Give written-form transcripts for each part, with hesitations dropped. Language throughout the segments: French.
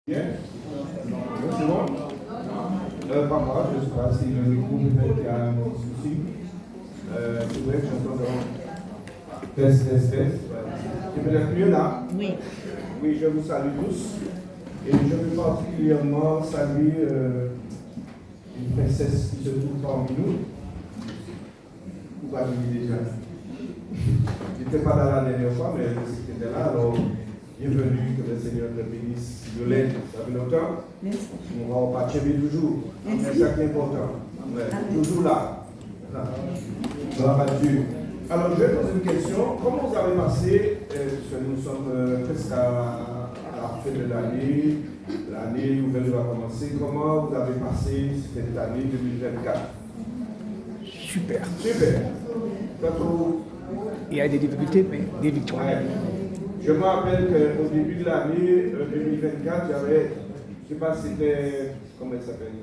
Bien. C'est bon? Pas moi, je ne sais pas si le micro peut-être qu'il y a un souci. C'est vrai que j'entends test. C'est peut-être mieux là? Oui. Oui, je vous salue tous. Et je veux particulièrement saluer une princesse qui se trouve parmi nous. Vous avez vu déjà. Je n'étais pas là la dernière fois, mais c'était là. Alors, bienvenue, que le Seigneur te bénisse. Violette, ça fait longtemps. Merci. On va pas t'aimer toujours. Merci. C'est ça qui est important. Ouais, toujours là. Gloire à Dieu. Alors, je vais poser une question. Comment vous avez passé, parce que nous sommes presque à la fin de l'année, l'année nouvelle va commencer. Comment vous avez passé cette année 2024? Super. Super. Pas trop. Il y a des difficultés, mais des victoires. Ouais. Je me rappelle qu'au début de l'année 2024, j'avais, je ne sais pas si c'était, comment elle s'appelle,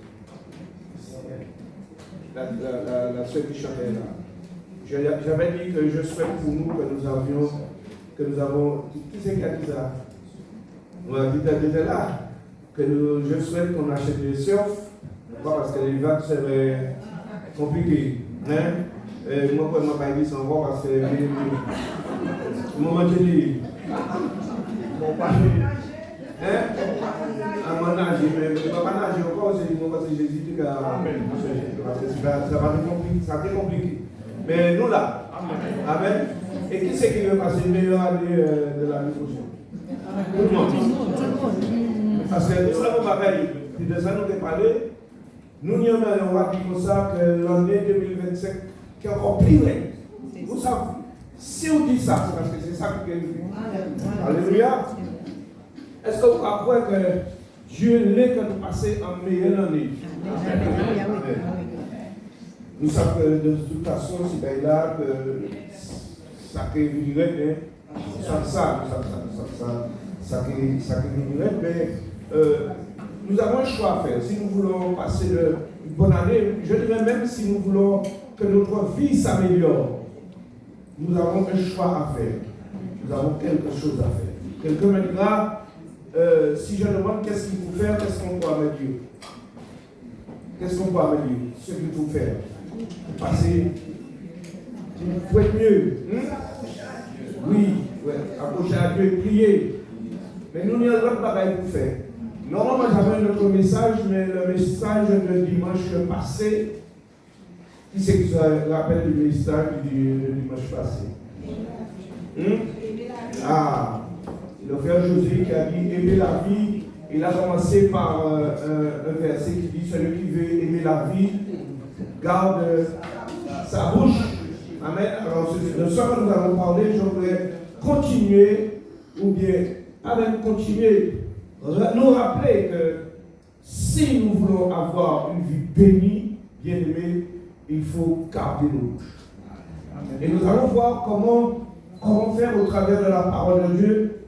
la soeur qui chantait là. J'avais dit que je souhaite pour nous que nous avons, qui c'est qui a dit ça? Ouais, qui était là, je souhaite qu'on achète des surf, parce que les vagues seraient compliquées. Hein? Moi, pour moi, pas dit sans voir parce que moment de dire, bon, pas hein? À mon âge, mais pas nager encore, c'est parce que Jésus dit que ça va être compliqué. Mais nous là, amen. Et qui c'est qui veut passer une meilleure année de l'année prochaine? Tout le monde. Parce que nous avons pareil, puis de ça nous avons parlé, nous n'y avons pas dit comme ça que l'année 2025 qui est encore plus loin. Vous savez, si on dit ça, c'est parce que c'est ça qui est venu. Alléluia. Est-ce que vous croyez que Dieu l'est que nous passons en meilleure année? Nous savons que de toute façon, c'est bien là que ça qui viendrait, ça qui viendrait, mais nous avons un choix à faire. Si nous voulons passer une bonne année, je dirais même si nous voulons que notre vie s'améliore, nous avons un choix à faire. Nous avons quelque chose à faire. Quelqu'un me dira, si je demande qu'est-ce qu'il faut faire, qu'est-ce qu'on pourra me dire? Qu'est-ce qu'on pourra me dire? Ce qu'il faut faire. Passer. Il faut être mieux. Oui, ouais. Approcher à Dieu et prier. Mais nous n'avons pas de travail pour faire. Normalement, j'avais un autre message, mais le message de dimanche passé, qui c'est qui se rappelle du message du dimanche passé? Ah, le frère José qui a dit aimer la vie. Il a commencé par un verset qui dit celui qui veut aimer la vie garde sa bouche. Amen. Alors, de ce que nous avons parlé, je voudrais continuer, ou bien, avec continuer, nous rappeler que si nous voulons avoir une vie bénie, bien aimée, il faut garder nos bouches. Et nous allons voir comment faire au travers de la parole de Dieu.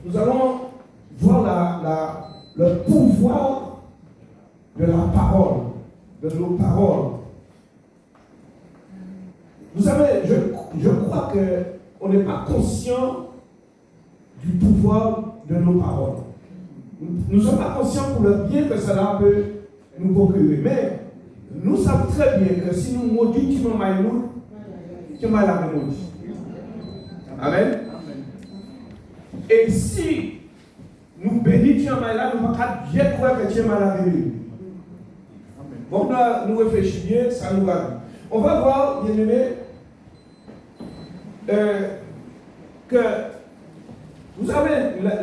Nous allons voir le pouvoir de la parole, de nos paroles. Vous savez, je crois qu'on n'est pas conscient du pouvoir de nos paroles. Nous ne sommes pas conscients pour le bien que cela peut nous procurer. Mais nous savons très bien que si nous maudissons, tu m'as la maudit. Amen. Et si nous bénissons, nous ne pouvons pas bien croire que tu es mal béni. Bon, là, nous réfléchissons bien, ça nous va. On va voir, bien aimé, que vous savez,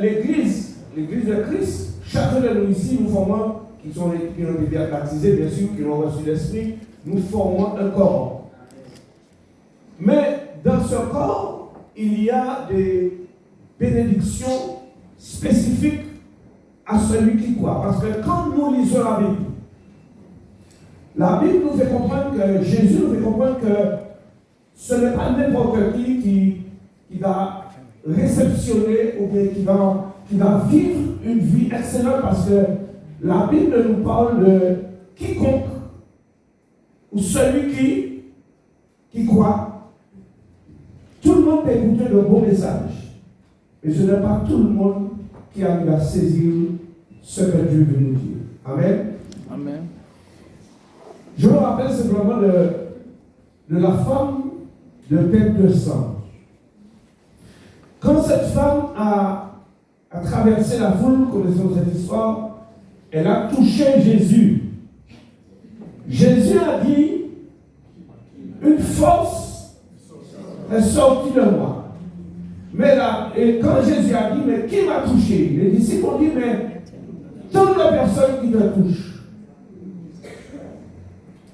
l'église de Christ, chacun de nous ici, nous formons, qui ont été baptisés, bien sûr, qui ont reçu l'esprit, nous formons un corps. Mais dans ce corps, il y a des bénédictions spécifiques à celui qui croit. Parce que quand nous lisons la Bible nous fait comprendre que Jésus nous fait comprendre que ce n'est pas n'importe qui va réceptionner ou bien qui va vivre une vie excellente, parce que la Bible nous parle de quiconque ou celui qui croit. Tout le monde peut écouter le bon message, mais ce n'est pas tout le monde qui arrive à saisir ce que Dieu veut nous dire. Amen. Amen. Je me rappelle simplement de la femme de tête de sang. Quand cette femme a traversé la foule, connaissons cette histoire, elle a touché Jésus. Jésus a dit, une force est sortie de moi. Mais là, et quand Jésus a dit, mais qui m'a touché? Les disciples ont dit, mais toutes les personnes qui te touchent.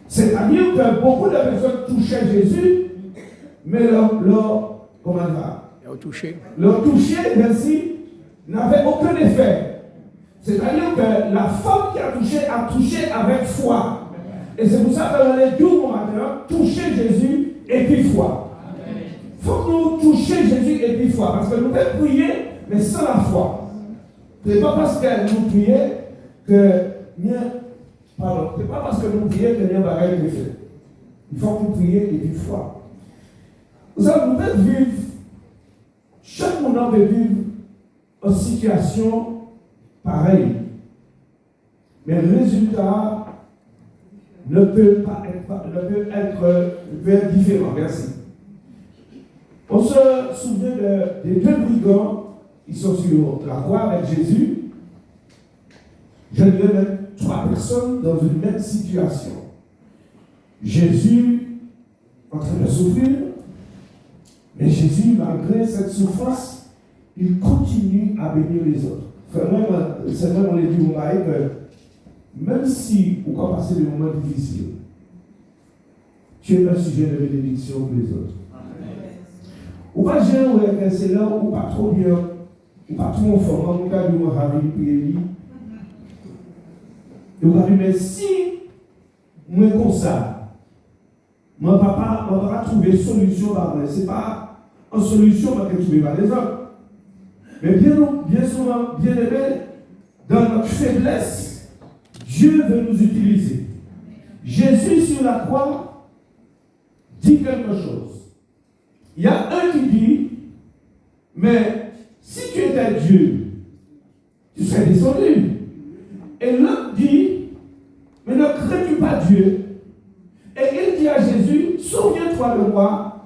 C'est-à-dire que beaucoup de personnes touchaient Jésus, mais comment dire, leur toucher, merci, n'avait aucun effet. C'est-à-dire que la femme qui a touché avec foi. Et c'est pour ça que dans les 12 matin, toucher Jésus et puis foi. Il faut que nous touchions Jésus et puis foi. Parce que nous pouvons prier, mais sans la foi. Ce n'est pas parce que nous prions que pardon, ce n'est pas parce que nous prions que rien ne va être fait. Il faut que nous prions et puis foi. Vous savez, nous pouvons vivre, chaque moment peut vivre une situation pareille. Mais le résultat ne peut être différent. Merci. On se souvient des deux brigands, ils sont sur la croix avec Jésus. Je dirais même 3 personnes dans une même situation. Jésus en train de souffrir, mais Jésus, malgré cette souffrance, il continue à bénir les autres. C'est vrai, on l'a dit au mari que même si vous pouvez passer des moments difficiles, tu es un sujet de bénédiction pour les autres. Ou pas gérer un excellent, ou pas trop bien, ou pas trop en forme, ou pas du moins ravi, puis et vous avez dit, mais si moi comme ça, mon papa va trouver solution par moi. Ce n'est pas une solution que trouver par les autres. Mais bien souvent, bien aimé, dans notre faiblesse, Dieu veut nous utiliser. Jésus sur la croix dit quelque chose. Il y a un qui dit, mais si tu étais Dieu, tu serais descendu. Et l'autre dit, mais ne crains-tu pas Dieu? Et il dit à Jésus, souviens-toi de moi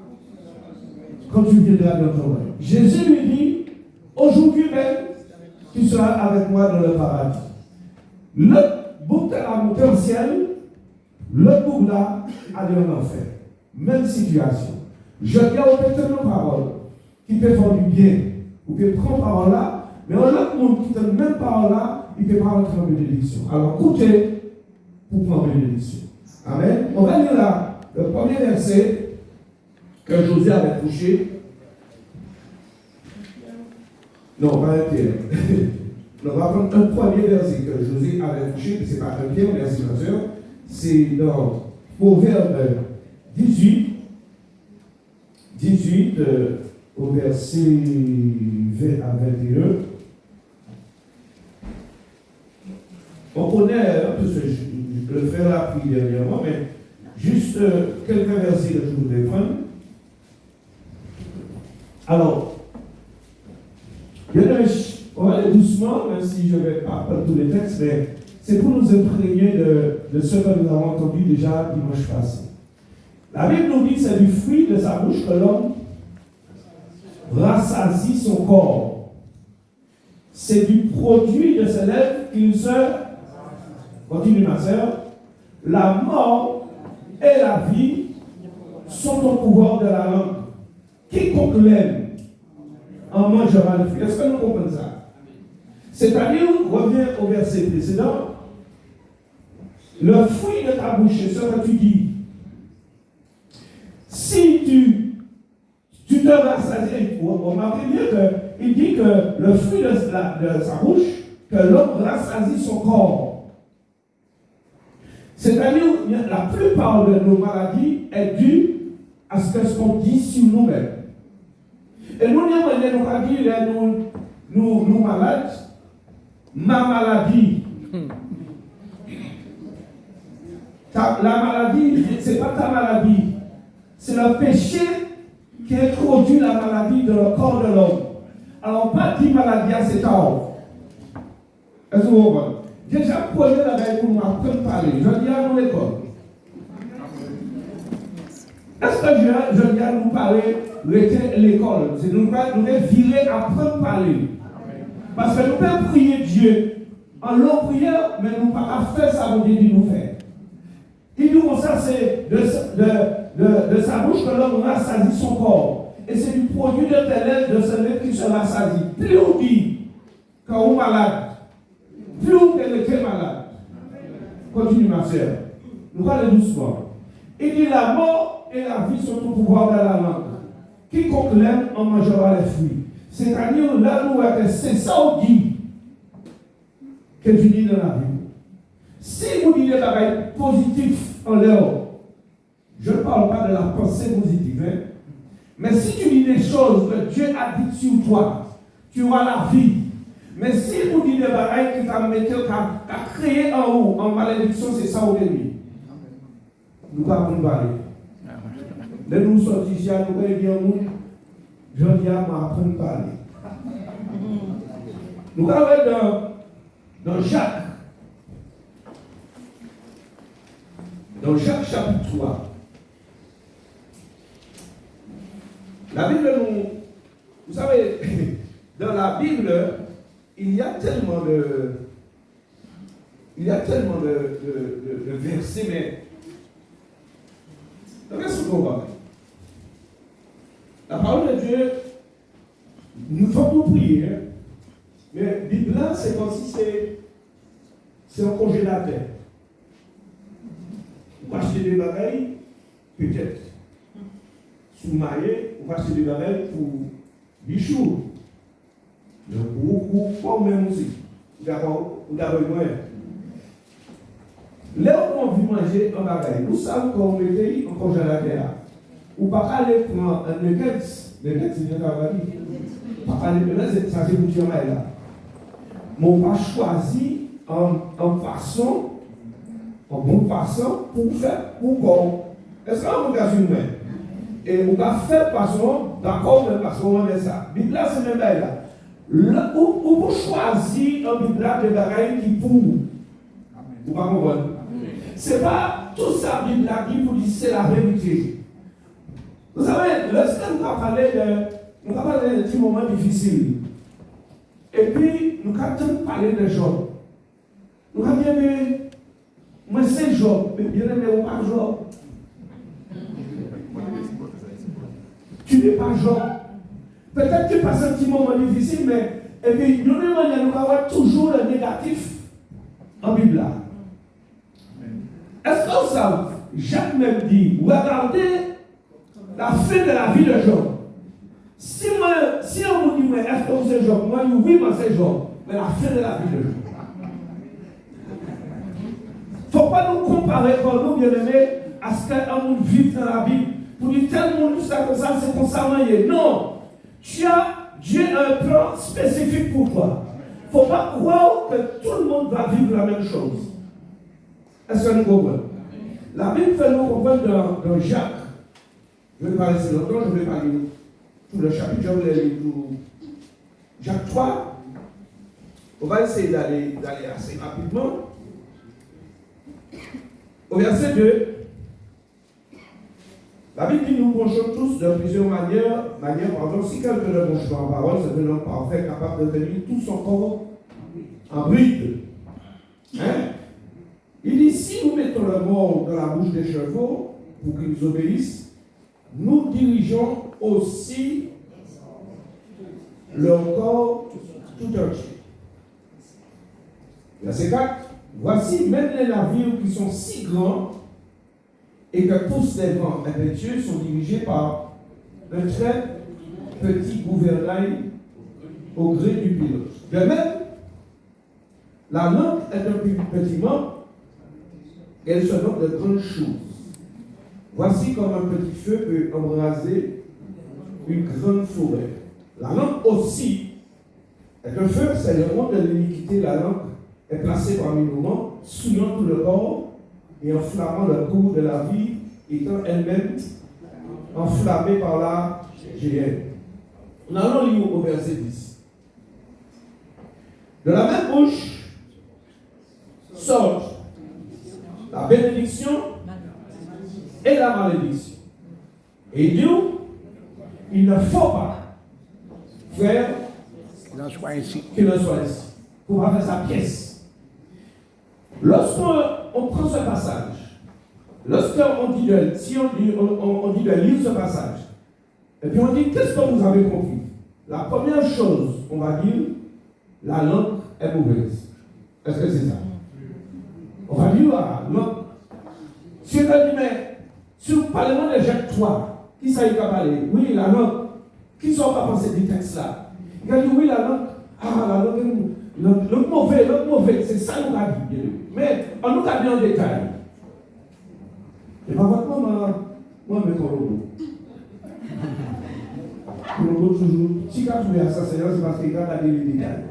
quand tu viendras dans ton règne. Jésus lui dit, aujourd'hui même, tu seras avec moi dans le paradis. L'autre boucle a monté au ciel, l'autre boucle là allé en enfer. Même situation. Je viens au peut-être nos paroles qui peut faire du bien. Vous pouvez prendre parole là, mais l'autre monde qui donne même parole là, il ne peut pas rentrer en bénédiction. Alors écoutez pour prendre bénédiction. Amen. On va lire là le premier verset que Josué avait touché. Non, pas un Pierre. On va prendre un premier verset que Josué avait touché, ce n'est pas un Pierre, merci ma soeur. C'est dans Proverbe 18 au verset 20 à 21. On connaît un peu ce je le fais là puis dernièrement, mais juste quelques versets que je voudrais prendre. Alors, on va aller doucement, même si je ne vais pas prendre tous les textes, mais c'est pour nous imprégner de ce que nous avons entendu déjà dimanche passé. La Bible nous dit que c'est du fruit de sa bouche que l'homme rassasie son corps. C'est du produit de ses lèvres qu'il se... Continue ma sœur. La mort et la vie sont au pouvoir de la langue. Quiconque l'aime en mangera le fruit. Est-ce que nous comprenons ça? C'est-à-dire, on revient au verset précédent. Le fruit de ta bouche, c'est ce que tu dis. Si tu te rassasies, on m'a dit bien qu'il dit que le fruit de sa bouche, que l'homme rassasie son corps. C'est-à-dire, la plupart de nos maladies est due à ce qu'on dit sur nous-mêmes. Et nous, nous pas dire, nous malades, ma maladie. La maladie, ce n'est pas ta maladie. C'est le péché qui introduit la maladie dans le corps de l'homme. Alors, pas dit maladie à cet homme. Est-ce que vous comprenez? Déjà, prenez la veille pour nous apprendre à parler. Je dis à nous l'école. Est-ce que je dis à nous parler, rester l'école? C'est nous virer, apprendre à parler. Parce que nous pouvons prier Dieu en longue prière, mais nous ne pouvons pas faire ça pour Dieu nous faire. Il dit comme ça, c'est de sa bouche que l'homme rassasie son corps. Et c'est du produit de tes lèvres de ce lèvre qui se rassasie. Plus on dit quand on est malade, plus on est malade. Continue ma soeur. Nous parlons doucement. Il dit la mort et la vie sont au pouvoir de la langue. Quiconque l'aime en mangera les fruits. C'est-à-dire, là, nous, c'est ça qu'on dit que tu dis dans la vie. Si vous dites des bagages positifs en l'air, je ne parle pas de la pensée positive, hein? Mais si tu dis des choses que Dieu a dites sur toi, tu auras la vie. Mais si vous dites des bagages qui t'a créé en haut, en malédiction, c'est ça au début. Nous ne pouvons pas parler. Dès que nous sortons ici, nous allons dire, je dis à m'apprendre à parler. Nous allons être dans Jacques. Dans Jacques chapitre 3. La Bible nous... Vous savez, dans la Bible, il y a tellement de versets, mais... Qu'est-ce qu'on va faire? La parole de Dieu, nous faut nous prier, hein? Mais la Bible là, c'est comme si c'est un congélateur. Vous achetez des bagailles, peut-être. Sous maillet, vous achetez des bagailles pour bichou. Pour vous même aussi. D'accord, moyen. Là où on veut manger un bagaille, nous savons qu'on met un congélateur. Ou pas aller prendre un nuggets, c'est bien travaillé. Pas aller prendre ça, c'est pour tuer là. Mais on va choisir en façon, en bonne façon, pour faire, pour qu'on. Est-ce qu'on va faire une main? Et on va faire façon, d'accord, mais parce qu'on va ça. Bible là, c'est même là. Ou pour choisir un Bible là de bagaille qui pour. Vous pas comprendre? C'est pas tout ça, Bible là, qui vous dit c'est la vérité. Vous savez, lorsque nous avons parlé de petits moments difficiles, et puis nous avons parlé de Job. Nous avons dit, mais moi c'est Job, mais bien aimé ou pas Job. Tu n'es pas Job. Peut-être que tu passes un petit moment difficile, mais et puis nous avons toujours le négatif en Bible. Est-ce que vous savez, Jacques même dit, regardez la fin de la vie de Job. Si on vous dit, mais est-ce que vous êtes Job? Moi, oui, moi c'est Job. Mais la fin de la vie de Job. Il ne faut pas nous comparer, pour nous, bien aimés, à ce qu'un monde vit dans la Bible. Pour dire tel monde, c'est comme ça, non. Dieu a un plan spécifique pour toi. Il ne faut pas croire que tout le monde va vivre la même chose. Est-ce que nous comprenons? La Bible fait nous comprendre dans Jacques. Je vais parler assez longtemps, je vais parler tout le chapitre, je vais lire tout. Jacques 3. On va essayer d'aller assez rapidement. Au verset 2, la Bible dit nous penchons tous de plusieurs manières, si quelqu'un ne penche pas en parole, c'est un homme parfait, capable de tenir tout son corps en bride. Hein? Il dit si nous mettons le mort dans la bouche des chevaux pour qu'ils nous obéissent, nous dirigeons aussi leur corps tout entier. Verset 4. Voici même les navires qui sont si grands et que tous les vents impétueux sont dirigés par un très petit gouvernail au gré du pilote. De même, la langue est un petit membre et elle se nomme de grandes choses. Voici comme un petit feu peut embraser une grande forêt. La langue aussi est un feu, c'est le monde de l'iniquité. La langue est placée parmi nos mains, souillant tout le corps et enflammant le cours de la vie, étant elle-même enflammée par la géhenne. Nous allons lire au verset 10. De la même bouche sortent la bénédiction et la malédiction. Et il dit, il ne faut pas faire Qu'il en soit ainsi. qu'il en soit ainsi. Pour avoir sa pièce. Lorsqu'on prend ce passage, lorsqu'on dit on dit de lire ce passage, et puis on dit, qu'est-ce que vous avez compris? La première chose, on va dire, la langue est mauvaise. Est-ce que c'est ça? On va dire, si on dit, mais sur le Parlement de Jacques 3, qui ça y a parlé? Oui, la langue. Qui ne sont pas pensés du texte-là? Il a dit, oui, la langue. Ah, la langue, le mauvais, c'est ça qu'on a dit. Mais on nous a dit en détail. Et pas votre maman, moi, je me Colombo toujours. Si quand tu es assassin, c'est parce qu'il a dit les détails.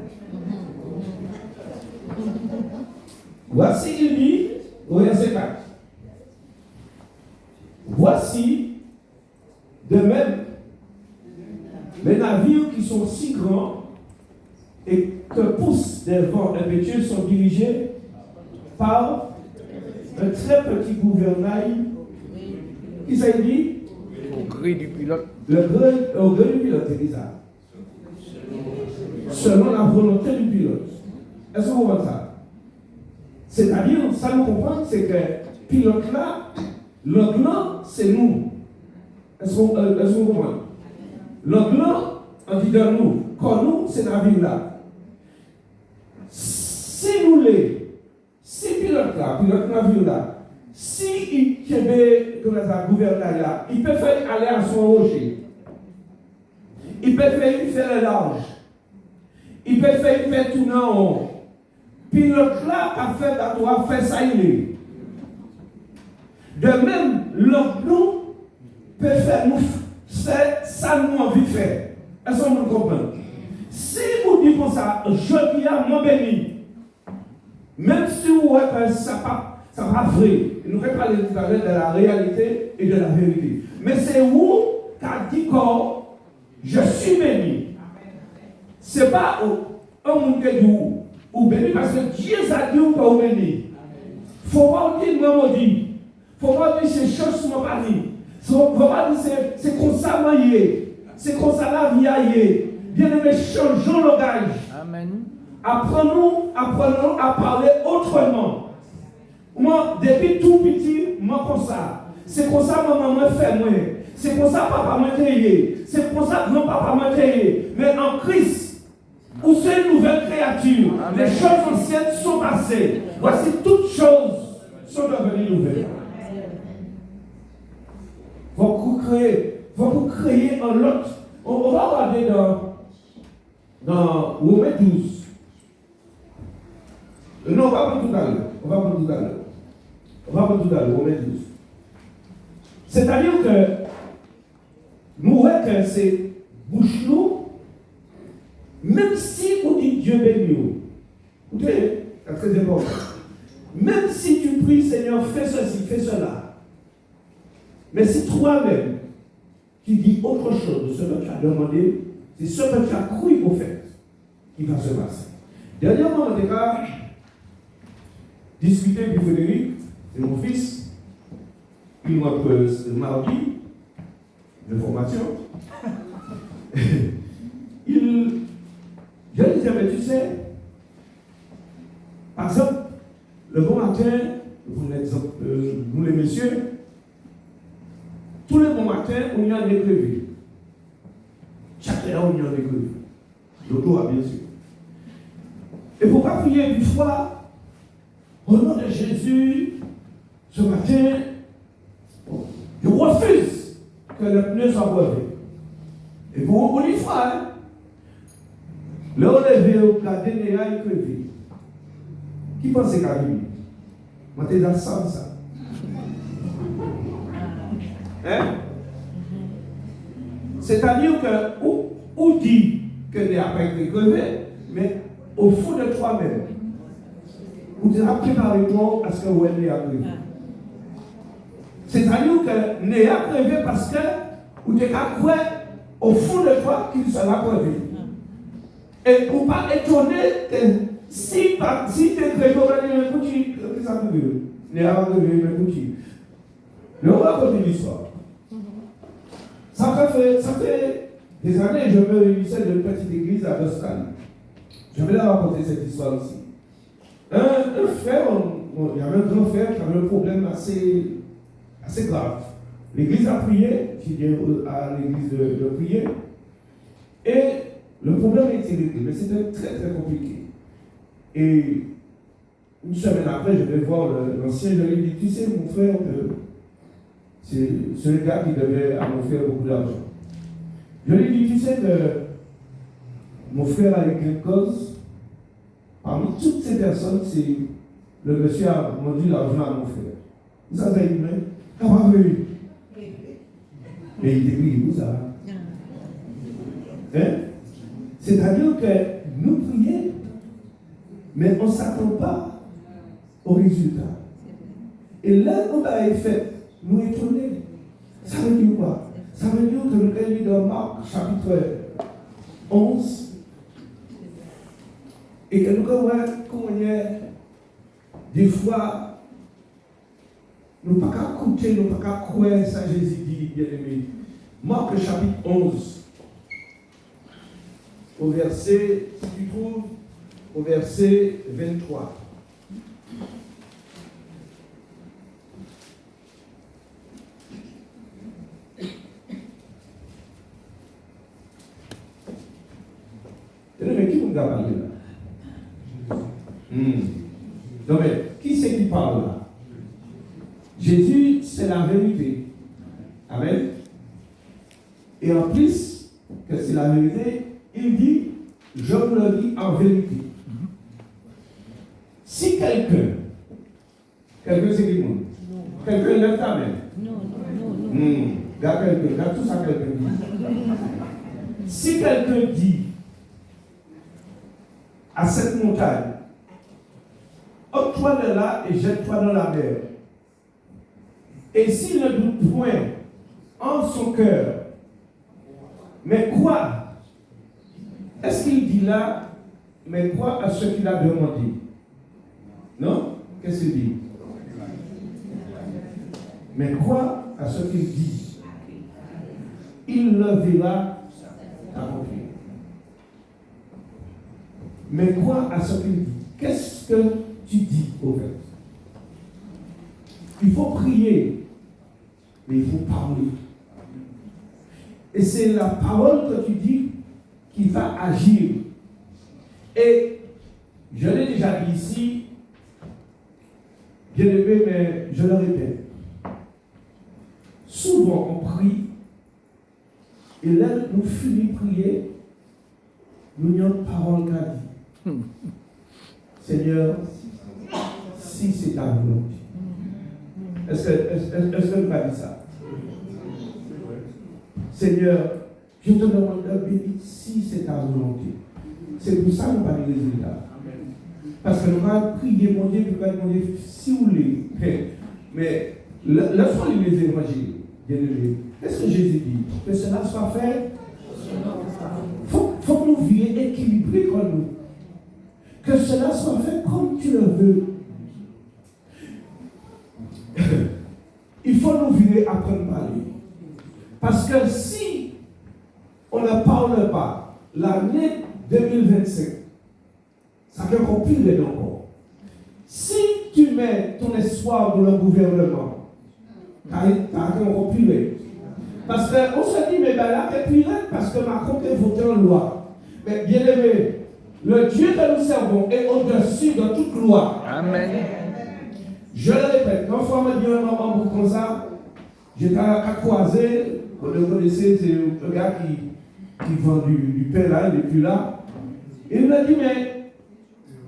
Voici, il dit, au verset 4. Voici, de même, les navires qui sont si grands et que poussent des vents impétueux sont dirigés par un très petit gouvernail qui s'est dit Au gré du pilote. au gré du pilote, c'est ça. Selon la volonté du pilote. Est-ce que vous voyez ça? C'est-à-dire, ça nous comprend, c'est que pilote là, l'autre là, c'est nous. Est-ce que vous comprenez? L'autre là, on dit de nous. Quand nous, c'est navire là. Si nous si pilote là, pilote navire là, si il avait un gouvernail là, il peut faire aller à son rocher. Il peut faire le large. Il peut faire tourner en haut. Pilote là, a fait à toi, fait ça il est. De même, l'autre nous peut faire nous faire ça nous envie de faire. Est-ce qu'on me comprend? Si vous dites comme ça, je dis à mon béni, même si vous voyez que ça n'est pas vrai, nous allons parler tout à l'heure de la réalité et de la vérité. Mais c'est vous qui a dit que je suis béni. Ce n'est pas un monde qui dit ou béni parce que Dieu a dit ou pas ou béni. Il ne faut pas dire moi maudit. Il ne faut pas dire ces choses ne sont pas dites. Il ne faut pas dire c'est comme ça maillé. C'est comme ça la vie aillée. Bien-aimés, changeons le langage. Amen. Apprenons à parler autrement. Moi, depuis tout petit, moi comme ça. C'est comme ça maman me fait moi. C'est comme ça papa me créé. C'est comme ça grand-papa me créé. Mais en Christ, où c'est une nouvelle créature, amen. Les choses anciennes sont passées. Voici toutes choses sont devenues nouvelles. Vous créer un autre. On va regarder dans Romains 12. Non, on va prendre tout à l'heure. Romains 12. C'est-à-dire que nous voyons que c'est bouche nous, même si vous dites Dieu béni, vous voyez, c'est très important. Même si tu pries, Seigneur, fais ceci, fais cela. Mais si toi-même, tu dis autre chose de ce que tu as demandé, c'est ce que tu as cru au fait qui va se passer. Dernièrement, on a discuté avec Frédéric, c'est mon fils, il m'a mardi de formation. Je lui disais, mais tu sais, par exemple, le bon matin, pour l'exemple, nous les messieurs, tous les bons matins, on y a des écrivains. Chaque heure, on y a des écrivains. L'auto, bien sûr. Et pour pas prier une fois, au nom de Jésus, ce matin, je refuse que le pneu soit brevé. Et pour une fois, hein, le relevé au plat DNA est crevé. Qui pense qu'à lui? Moi, t'es dans ça. Hein? C'est-à-dire que, ou dit que tu n'as pas été crevé, mais au fond de toi-même, vous devez préparer toi à ce que vous êtes crevé. C'est-à-dire que tu n'es pas crevé parce que vous devez croire au fond de toi qu'il sera crevé. Et pour ne pas étonner que si tu es crevé, ça me veut. Il a arrivé, mais qui. Je vais raconter l'histoire. Ça fait des années que je me réunissais d'une petite église à Boston. Je vais leur raconter cette histoire aussi. Un frère, il y avait un grand frère qui avait un problème assez grave. L'église a prié, qui vient à l'église de prier, et le problème a été réglé, mais c'était très très compliqué. Et une semaine après, je vais voir l'ancien, je lui ai dit, tu sais mon frère, c'est un gars qui devait à mon frère beaucoup d'argent. Je lui ai dit, tu sais que mon frère a eu quelque cause. Parmi toutes ces personnes, c'est le monsieur a vendu l'argent à mon frère. Vous savez, il m'a dit, ah oui. Et il dit, vous ça. Hein? C'est-à-dire que nous prions, mais on ne s'attend pas au résultat. Et là, on a fait, nous étonner. Ça veut dire quoi? Ça veut dire que nous avons dans Marc chapitre 11, et que nous avons des fois, nous ne pouvons pas écouter, nous ne pouvons pas croire ça Jésus dit, bien-aimé. Marc chapitre 11, au verset, si tu trouves, au verset 23. Mais qui vous a parlé là? Non mais, qui c'est qui parle là? Jésus, c'est la vérité. Amen. Et en plus, que c'est la vérité, il dit, je vous le dis en vérité. Si quelqu'un c'est qui dit? Quelqu'un lève ta main. Non. Regarde tout ça quelqu'un dit. Si quelqu'un dit à cette montagne, ôte-toi de là et jette-toi dans la mer. Et s'il ne doute point en son cœur, mais quoi? Est-ce qu'il dit là, mais quoi à ce qu'il a demandé? Non? Qu'est-ce qu'il dit? Mais quoi à ce qu'il dit? Il le verra accomplir. Mais quoi à ce qu'il dit? Qu'est-ce que tu dis au fait? Il faut prier, mais il faut parler. Et c'est la parole que tu dis qui va agir. Et je l'ai déjà dit ici, bien aimé, mais je le répète. Souvent on prie, et là nous finissons de prier, nous avons une parole qu'a dit. Seigneur, si c'est ta volonté. Est-ce que nous pas dit ça? Seigneur, je te demande de bénir si c'est ta volonté. C'est pour ça que nous pas de résultat. Parce que nous allons prier, mon Dieu, nous allons demander si vous voulez. Mais lorsqu'on lit les évangiles, bien aimé, qu'est-ce que Jésus dit? Que cela soit fait. Faut que nous vivions équilibrés comme nous. Que cela soit fait comme tu le veux. Il faut nous vivre après de parler. Parce que si on ne parle pas, l'année 2025, ça peut encore plus de encore. Si tu mets ton espoir dans le gouvernement, ça peut encore plus de. Parce qu'on se dit, mais ben là, c'est plus parce que Macron est voté en loi. Mais bien aimé, le Dieu que nous servons est au-dessus de toute loi. Amen. Je le répète, une fois, on me dit un moment comme ça, j'étais à croiser, vous le connaissez, c'est un gars qui vend du pain là, il n'est plus là. Et il m'a dit, mais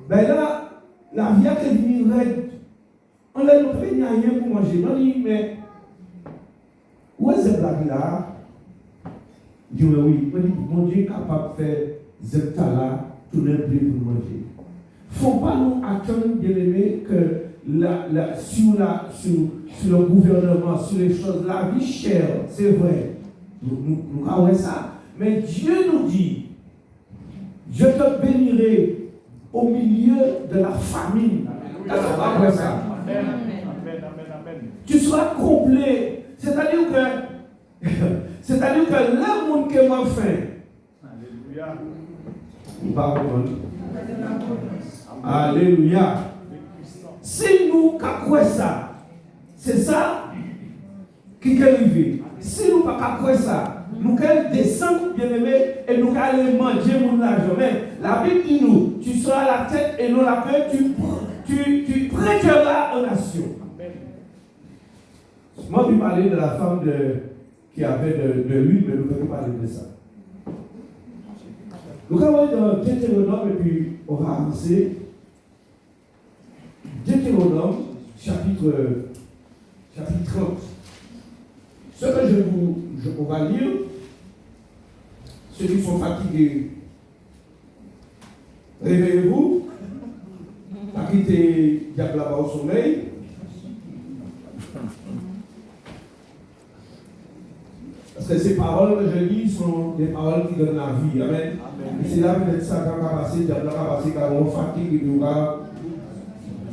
ben là, la vie est venue raide. On a nous pris rien pour manger. On dit, mais où est cette blague là? Il dit, oui. On dit, mon Dieu est capable de faire cette là, tout le monde pour manger. Il ne faut pas nous attendre, bien aimé, que sur le gouvernement, sur les choses, la vie chère, c'est vrai. Nous avons ça. Mais Dieu nous dit, je te bénirai au milieu de la famine. Après ça. Tu seras complet. C'est-à-dire que là, mon que m'a fait. Alléluia. Alléluia. Si nous avons ça, c'est ça qui est arrivé. Si nous n'avons pas ça, nous allons descendre, bien aimé, et nous allons manger mon argent. Mais la Bible dit nous, tu seras la tête et non la queue, tu prêteras aux nations. Moi, je vais parler de la femme qui avait de l'huile, mais nous ne pouvons pas parler de ça. Nous allons aller dans Deutéronome et puis on va avancer. Deutéronome, chapitre 30. Ce que on va lire, ceux qui sont fatigués, réveillez-vous, pas quitter diable là-bas au sommeil. Parce que ces paroles que je lis sont des paroles qui donnent la vie. Amen. Et c'est là peut-être ça qu'on va passer, diable là va passer, car on fatigue et on va.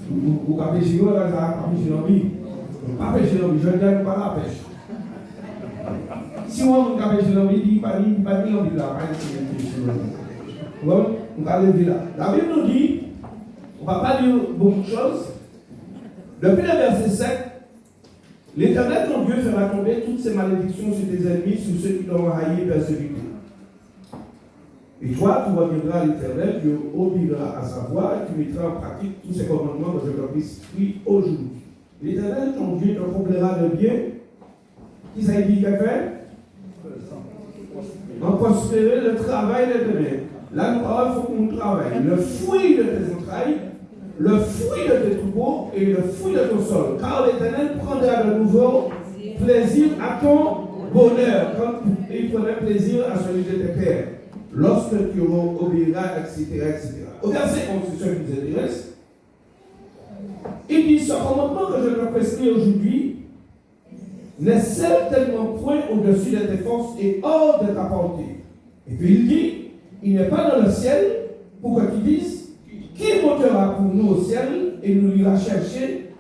Vous avez péché, vous avez péché dans la vie. Pas péché dans la vie, je ne dis pas la pêche. Si on a péché dans la vie, il n'y a pas de là, pas de péché dans la vie. On va lever là. La Bible nous dit, on ne va pas dire beaucoup de choses. Depuis le verset 7, l'Éternel, ton Dieu, fera tomber toutes ces malédictions sur tes ennemis, sur ceux qui t'ont haï et persécuté. Et toi, tu reviendras à l'Éternel, tu obéiras à sa voix et tu mettras en pratique tous ces commandements que je t'ai aujourd'hui. L'Éternel, ton Dieu, te comblera de bien. Qui ça dit qu'il a fait? En prospérer le travail de tes mains. Là, il faut qu'on travaille. Le fruit de tes entrailles, le fruit de tes troupeaux et le fruit de ton sol. Car l'Éternel prendra de nouveau plaisir à ton bonheur, comme il prenait plaisir à celui de tes pères. Lorsque tu obéiras, etc. Au verset 11, c'est ce qui nous intéresse. Il dit, ce commandement que je te prescris aujourd'hui n'est certainement point au-dessus de tes forces et hors de ta portée. Et puis il dit, il n'est pas dans le ciel pour que tu dises, qui montera pour nous au ciel et nous l'ira chercher,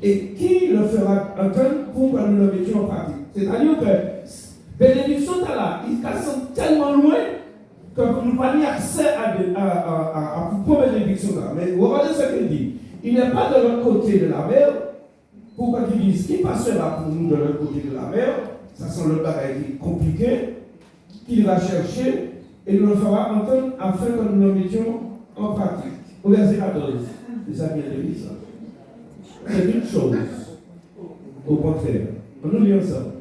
et qui le fera entendre pour que nous le mettions en pratique. C'est-à-dire que bénédiction est là, ils sont tellement loin que nous n'avons pas accès à pour bénédiction là. Mais regardez ce qu'il dit. Il n'est pas de l'autre côté de la mer pour que tu dises qui passera pour nous de l'autre côté de la mer. Ça sent le bagage compliqué. Qu'il va chercher et nous le fera entendre afin que nous le mettions en pratique. Au verset 14, c'est ça qui est dit ça. C'est une chose. Au contraire. On nous lit ensemble.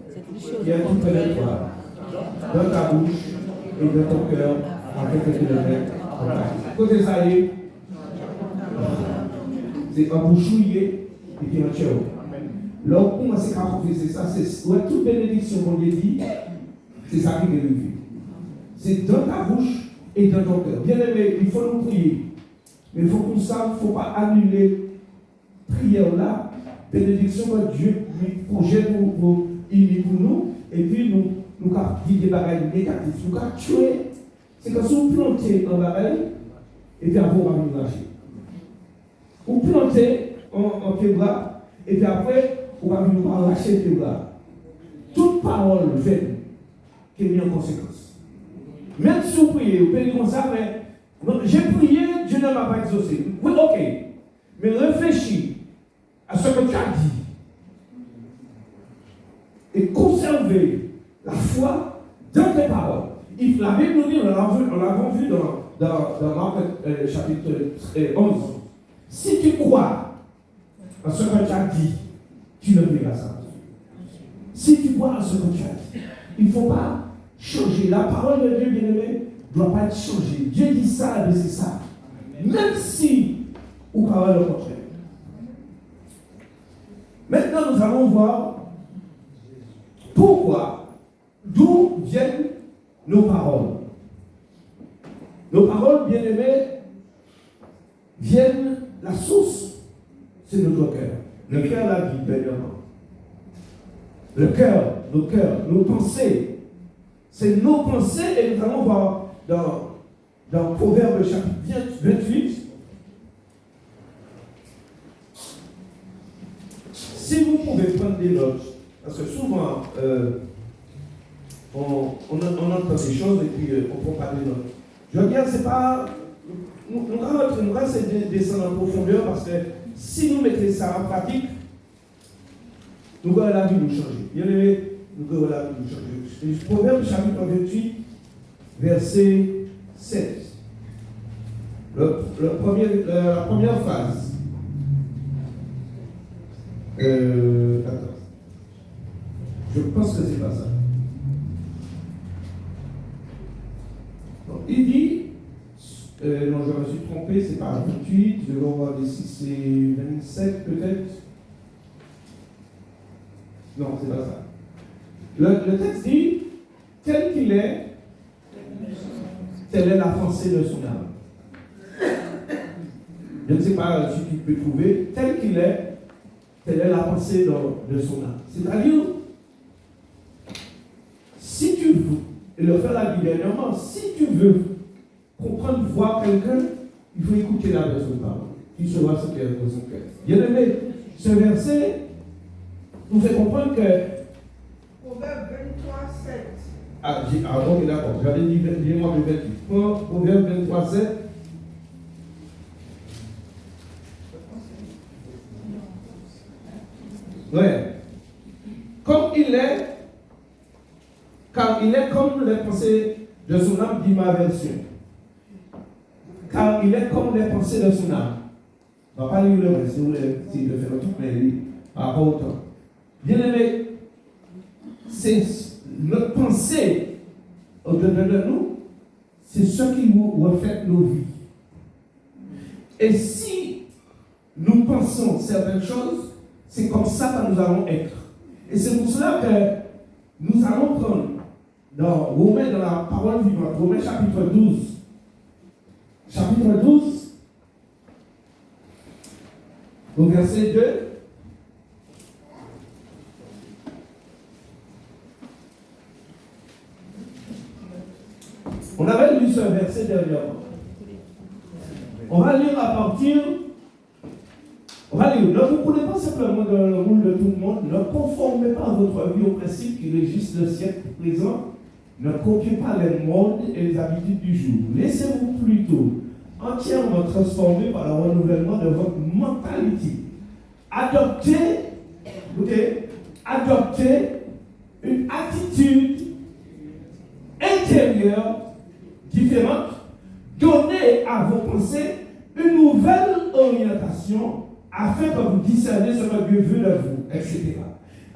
Il y a tout près de toi, dans ta bouche et dans ton cœur, afin que tu le mettes en pratique. Côté ça y est, c'est un bouchouillé et puis un tchéo. Là, on commence à profiter ça, c'est toute bénédiction qu'on lui dit, c'est ça qui est arrivé. C'est dans ta bouche et dans ton cœur. Bien aimé, il faut nous prier. Mais il faut qu'on sache, il ne faut pas annuler prière là, bénédiction que Dieu lui projette pour nous, et puis nous avons dit des bagages négatifs. Nous avons tué. C'est que si vous plantez un bagage, et puis après, on va nous lâcher. Vous plantez en pied bras, et puis après, on va nous lâcher le pied bras. Toute parole vaine qui est mise en conséquence. Même si vous priez, vous priez comme ça, mais j'ai prié, Dieu ne m'a pas exaucé. Oui, ok. Mais réfléchis à ce que tu as dit. Et conserver la foi dans tes paroles. La Bible nous dit, on l'avons vu dans Marc chapitre 11. Si tu crois à ce que tu as dit, tu le verras ça. Si tu crois à ce que tu as dit, il ne faut pas changer. La parole de Dieu, bien-aimé, ne doit pas être changée. Dieu dit ça, et c'est ça. Même si, ou parole le contraire. Maintenant, nous allons voir pourquoi, d'où viennent nos paroles. Nos paroles, bien-aimés, viennent, la source, c'est notre cœur. Le cœur la vie, premièrement. Le cœur, nos cœurs, nos pensées. C'est nos pensées, et nous allons voir dans Proverbe chapitre 28, si vous pouvez prendre des notes, parce que souvent, on entend des choses et puis on ne prend pas des notes. Je veux dire, c'est pas. Nous allons descendre en profondeur parce que si nous mettons ça en pratique, nous allons la vie nous changer. Bien aimé, nous allons la vie nous changer. Proverbe chapitre 28, verset 7. La première phrase. Attends. Je pense que c'est pas ça. Donc, il dit, non, je me suis trompé, c'est pas 28, je vais voir si c'est 27 peut-être. Non, c'est pas ça. Le texte dit, tel qu'il est, telle est la pensée de son âme. Je ne sais pas si tu peux trouver, tel qu'il est, telle est la pensée de son âme. C'est-à-dire, si tu veux, et le faire la vie dernièrement, si tu veux comprendre, voir quelqu'un, il faut écouter la personne parler. Il saura ce qu'elle est dans son cœur. Bien aimé, ce verset nous fait comprendre que. Proverbe 23, 7. Ah, ok, d'accord. J'avais dit, dis-moi le 28. Proverbe 23, 7. Ouais. Comme il est, car il est comme les pensées de son âme, dit ma version. Car il est comme les pensées de son âme. On ne va pas lire le reste, si vous voulez, si le faire tout, mais par rapport au temps. Bien aimé, c'est notre pensée au-dedans de nous, c'est ce qui reflète nos vies. Et si nous pensons certaines choses, c'est comme ça que nous allons être. Et c'est pour cela que nous allons prendre dans Romains, dans la parole vivante, Romains chapitre 12. Chapitre 12, au verset 2. On avait lu ce verset dernièrement. On va lire à partir. On va lire. Ne vous prenez pas simplement dans le moule de tout le monde. Ne conformez pas votre vie aux principes qui régissent le siècle présent. Ne copiez pas les modes et les habitudes du jour. Laissez-vous plutôt entièrement transformer par le renouvellement de votre mentalité. Adoptez une attitude intérieure différente. Donnez à vos pensées une nouvelle orientation afin que vous discerniez ce que Dieu veut de vous, etc.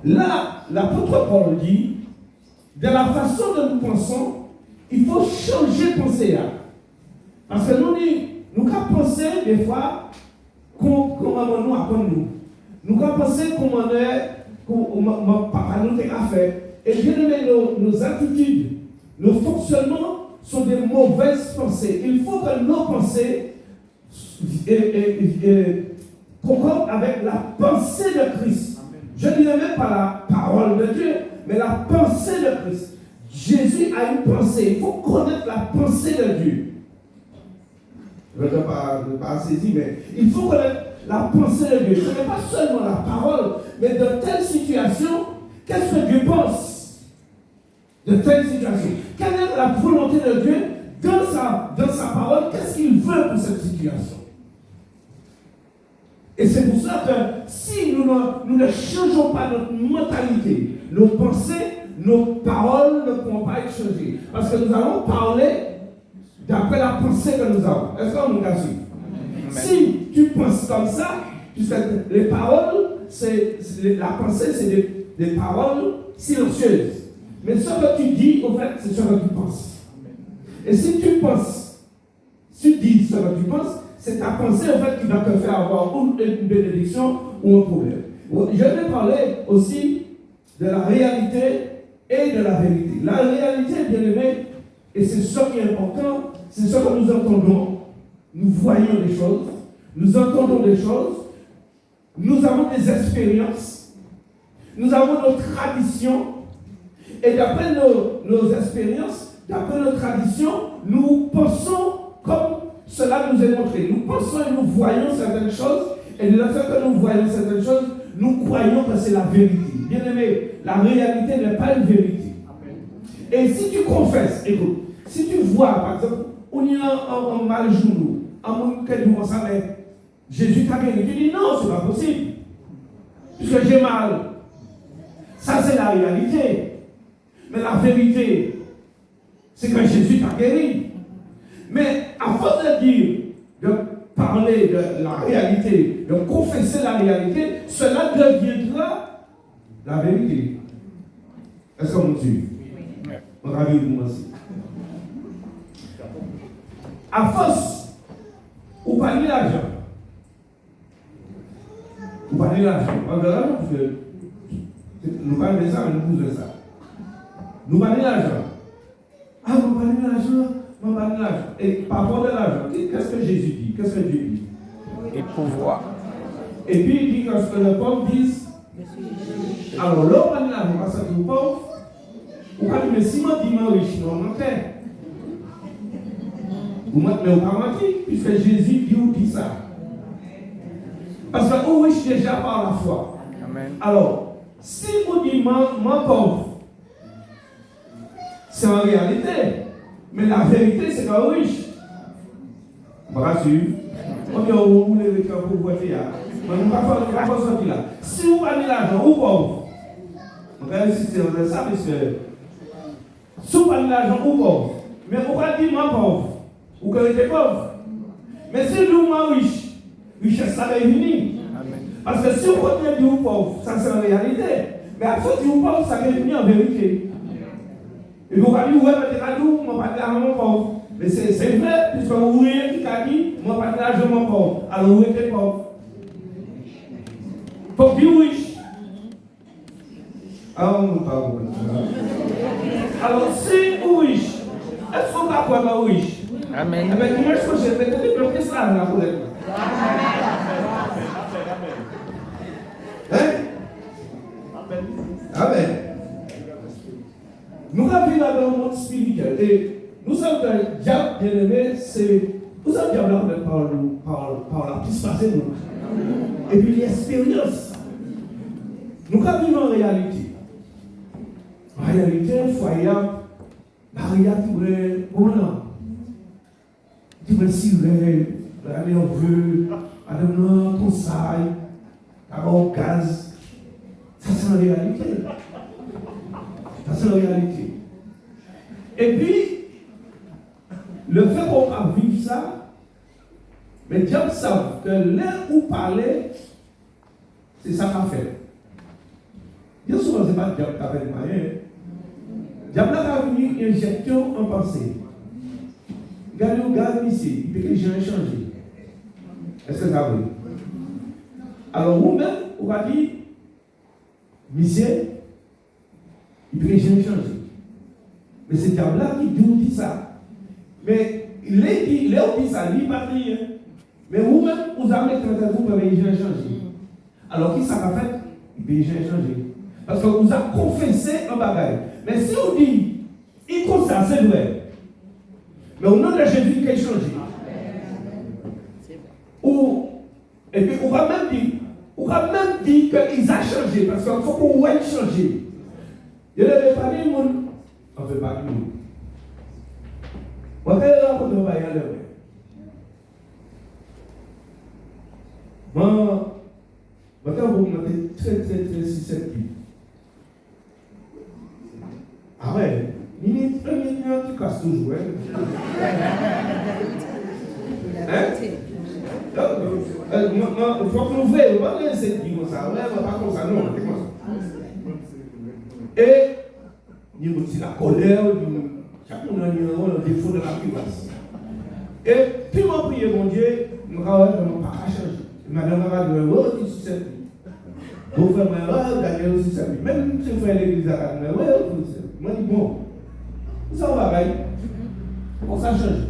Là, l'apôtre Paul dit, de la façon dont nous pensons, il faut changer de pensée. Parce que nous avons pensé des fois comment nous apprenons nous. Nous avons pensé comment papa nous a fait. Et bien aimé, nos attitudes, nos fonctionnements sont des mauvaises pensées. Il faut que nos pensées concordent avec la pensée de Christ. Je ne dirais même pas la parole de Dieu, mais la pensée de Christ. Jésus a une pensée. Il faut connaître la pensée de Dieu. Je ne vais pas saisir, mais il faut connaître la pensée de Dieu. Ce n'est pas seulement la parole, mais dans telle situation, qu'est-ce que Dieu pense de telle situation? Quelle est la volonté de Dieu dans sa parole? Qu'est-ce qu'il veut pour cette situation? Et c'est pour ça que si nous ne changeons pas notre mentalité, nos pensées, nos paroles ne pourront pas être changées. Parce que nous allons parler d'après la pensée que nous avons. Est-ce qu'on nous assure? Si tu penses comme ça, puisque les paroles, la pensée, c'est des paroles silencieuses. Mais ce que tu dis, au fait, c'est ce que tu penses. Et si tu penses, si tu dis ce que tu penses, c'est ta pensée, en fait, qui va te faire avoir une bénédiction ou un problème. Je vais parler aussi de la réalité et de la vérité. La réalité, bien aimé, et c'est ce qui est important, c'est ce que nous entendons. Nous voyons des choses, nous entendons des choses, nous avons des expériences, nous avons nos traditions, et d'après nos expériences, d'après nos traditions, nous pensons comme cela nous est montré. Nous pensons et nous voyons certaines choses, Et le fait que nous voyons certaines choses, nous croyons que c'est la vérité. Bien aimé, la réalité n'est pas une vérité. Et si tu confesses, écoute, si tu vois, par exemple, on y a un mal genou, un monde qui dit ça, mais Jésus t'a guéri. Tu dis non, c'est pas possible. Puisque j'ai mal. Ça, c'est la réalité. Mais la vérité, c'est que Jésus t'a guéri. Mais à force de dire, de parler de la réalité, de confesser la réalité, cela deviendra la vérité. Est-ce qu'on me suit? On va vivre moi aussi. À force, vous parlez l'argent. Vous parlez l'argent. On verra parce que nous parlons de ça, mais nous faisons ça. Nous parlons l'argent. Ah, vous parlez l'argent. Et par rapport à l'argent, qu'est-ce que Jésus dit? Qu'est-ce que Dieu dit? Et pouvoir. Et puis il dit que ce que le pauvre dit, alors là, on va dire, on va dire aux pauvres, on va dire, mais si moi dis moi riche, non, mentais. Mais on va mentir, puisque Jésus dit ça. Parce que on riche déjà par la foi. Amen. Alors, si vous dites moi pauvre, c'est en réalité. Mais la vérité, c'est qu'on est riche. On va suivre. On dit, on voulait le cœur pour vous faire. Mais on va pas sortir là. Si vous prenez l'argent, ou pauvre, on va insister sur ça, monsieur. Si vous prenez l'argent, ou pauvre, mais on va dire, moi pauvre, ou que vous êtes pauvre. Mais si nous, moi riche, richesse, ça va venir. Parce que si vous prenez du pauvre, ça c'est en réalité. Mais à force du pauvre, ça va venir en vérité. Et vous allez dire, ouais, mais moi, pas de l'argent, pauvre. Mais c'est vrai, puisque vous voyez qui a dit, moi, pas de l'argent, mon pauvre. Alors, vous êtes pauvre. Faut dire riche. Ah, on ne parle pas. Alors, si vous riche, est-ce qu'on va pouvoir riche? Amen. Eh bien, comment est-ce que je vais te développer ça dans la colère? Hein? Amen. Nous vivons dans le monde spirituel et nous savons que le diable, bien aimé, c'est. Nous savons que le diable par la piste passée, nous. Et puis l'expérience. Nous vivons en réalité. En réalité, il faut y avoir Maria qui voulait. Qui voulait cirer, aller en vue, aller dans ton saille, avoir un gaz. Ça, c'est la réalité. Ça, c'est la réalité. Et puis, le fait qu'on va vivre ça, mais les diables savent que là où parler, c'est ça qu'on fait. Bien souvent, ce n'est pas le diable qui a fait le moyen. Le diable a venu une injection en pensée. Regardez ici, il peut que j'ai changé. Est-ce que ça va? Alors, vous-même, vous va dire, monsieur, il peut que j'ai changé. Mais c'est diable-là qui dit ça. Mais il dit ça, il pas rien. Mais vous-même, vous avez traité vous, mais j'ai changé. Alors, qui ça va faire? Il peut j'ai changé. Parce que vous avez confessé un bagage. Mais si on dit, il compte ça, c'est vrai. Mais au nom de Jésus, il a changé. Et puis, on va même dire qu'ils ont changé, parce qu'il faut qu'on ait changé. Il ne veut pas dire, on ne veut pas dire. On va faire on va y aller. Moi, quand vous mettez très susceptible. Ah ouais. Il y a un qui casse toujours. Il faut que nous voyons, on va laisser dire comme ça. On ne va pas comme ça, non. Et il y a aussi la colère, chacun a un défaut de la puissance. Et puis, moi, prier, mon Dieu, je ne vais pas changer. Madame va dire, oh, tu es susceptible. Vous faites moi, Daniel aussi susceptible. Même si vous faites l'église à la maison, moi, je dis, bon. Ça va pareil. Pour ça change.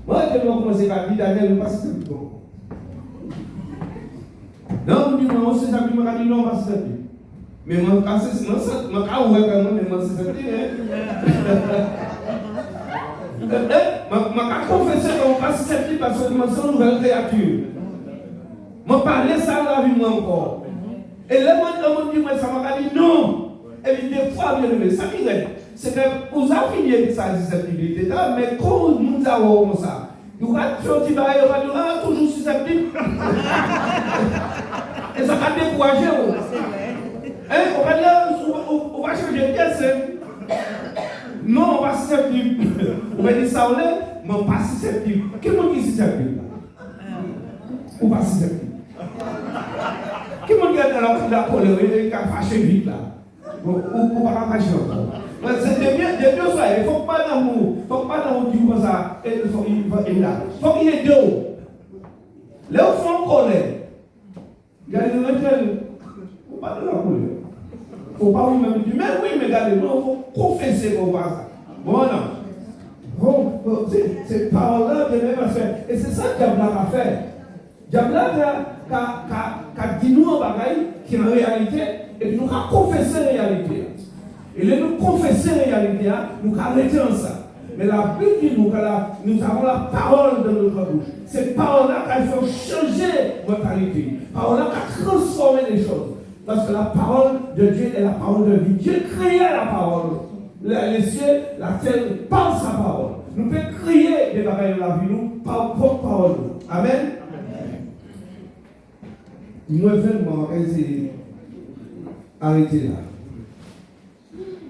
Moi, tellement commencé à dire, Daniel, pas si c'est bon. Non, vous dites, moi, c'est ça, puis je dis, non, pas si c'est bon. Mais moi, quand c'est ça, moi, quand vous êtes mais moi, c'est ça, ma confession, on passe cette parce que moi, c'est une nouvelle créature. Je parle ça dans la vie encore. Et là, on dit, ça m'a dit non. Et puis, des fois, bien aimé, ça qui est, c'est que vous avez fini avec sa susceptibilité, mais quand nous avons ça, nous avons fait un petit bail, on va toujours susceptible. Et ça va décourager. On va dire, on va changer de pièce. Non, on va susceptible. On va dire ça, mais on pas susceptible. Quel monde qui est susceptible? On pas susceptible. Quel monde qui est dans la colère et qui a fâché vite là? On va pas fâcher encore. C'est des deux soirs. Il ne faut pas d'amour. Il ne faut pas d'amour du comme ça. Il faut qu'il y ait deux. Là, au fond, colère. Regardez, il ne faut pas de la colère. Il ne faut pas vous-même dire, mais oui, mais regardez, il faut confesser pour voir ça. Bon, non. Bon, c'est par-là de même affaire. Et c'est ça que Diabla a fait. Diabla a dit nous en bagaille qui est en réalité, et puis nous avons confessé la réalité. Et là, nous confessons la réalité, nous arrêtons ça. Mais la Bible dit nous avons la parole dans notre bouche. Cette parole-là qui fait changer notre mentalité. Parole-là qui a transformé les choses. Parce que la parole de Dieu est la parole de vie. Dieu créa la parole. Les cieux, la terre, par sa parole. Nous pouvons crier des bagailles de la vie, nous, par propre parole. Amen. Nous vraiment arrêter